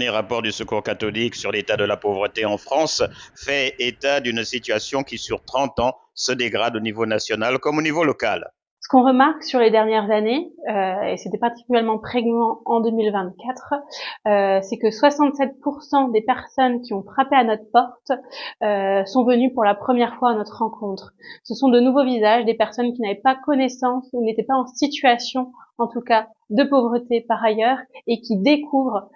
dernier rapport du Secours catholique sur l'état de la pauvreté en France fait état d'une situation qui, sur 30 ans, se dégrade au niveau national comme au niveau local. Ce qu'on remarque sur les dernières années, et c'était particulièrement prégnant en 2024, c'est que 67% des personnes qui ont frappé à notre porte sont venues pour la première fois à notre rencontre. Ce sont de nouveaux visages, des personnes qui n'avaient pas connaissance ou n'étaient pas en situation, en tout cas, de pauvreté par ailleurs, et qui découvrent,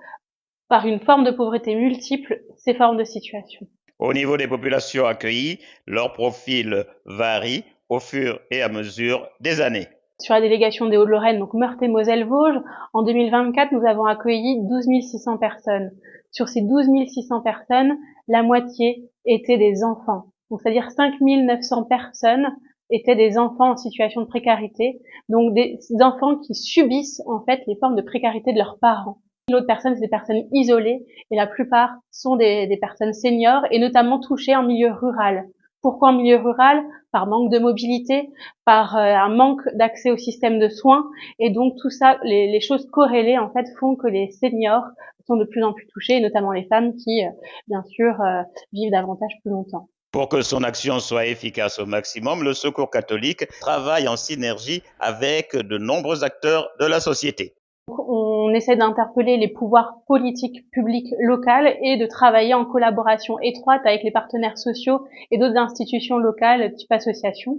par une forme de pauvreté multiple, ces formes de situation. Au niveau des populations accueillies, leur profil varie au fur et à mesure des années. Sur la délégation des Hauts-de-Lorraine, donc Meurthe et Moselle-Vosges, en 2024, nous avons accueilli 12 600 personnes. Sur ces 12 600 personnes, la moitié étaient des enfants. Donc, c'est-à-dire 5 900 personnes étaient des enfants en situation de précarité, donc des enfants qui subissent en fait les formes de précarité de leurs parents. L'autre personne, c'est des personnes isolées, et la plupart sont des personnes seniors, et notamment touchées en milieu rural. Pourquoi en milieu rural? Par manque de mobilité, par un manque d'accès au système de soins, et donc tout ça, les choses corrélées en fait font que les seniors sont de plus en plus touchés, et notamment les femmes qui, bien sûr, vivent davantage plus longtemps. Pour que son action soit efficace au maximum, le Secours catholique travaille en synergie avec de nombreux acteurs de la société. On essaie d'interpeller les pouvoirs politiques publics locaux et de travailler en collaboration étroite avec les partenaires sociaux et d'autres institutions locales, type associations.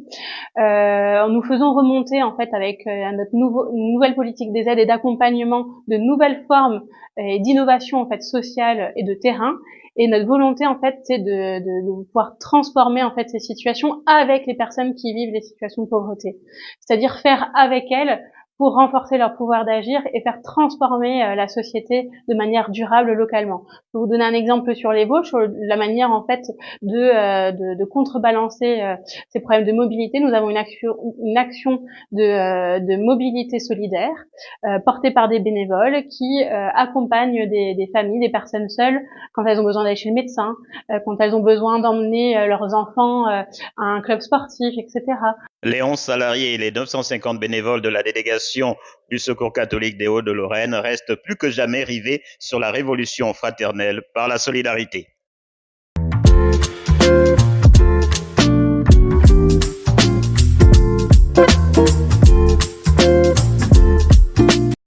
Nous faisons remonter en fait avec notre nouvelle politique des aides et d'accompagnement de nouvelles formes et d'innovation en fait sociale et de terrain. Et notre volonté en fait c'est de pouvoir transformer en fait ces situations avec les personnes qui vivent les situations de pauvreté, c'est-à-dire faire avec elles pour renforcer leur pouvoir d'agir et faire transformer la société de manière durable localement. Je vais vous donner un exemple sur les Vosges, sur la manière en fait de contrebalancer ces problèmes de mobilité. Nous avons une action de mobilité solidaire portée par des bénévoles qui accompagnent des familles, des personnes seules quand elles ont besoin d'aller chez le médecin, quand elles ont besoin d'emmener leurs enfants à un club sportif, etc. Les 11 salariés et les 950 bénévoles de la délégation du Secours catholique des Hauts-de-Lorraine restent plus que jamais rivés sur la révolution fraternelle par la solidarité.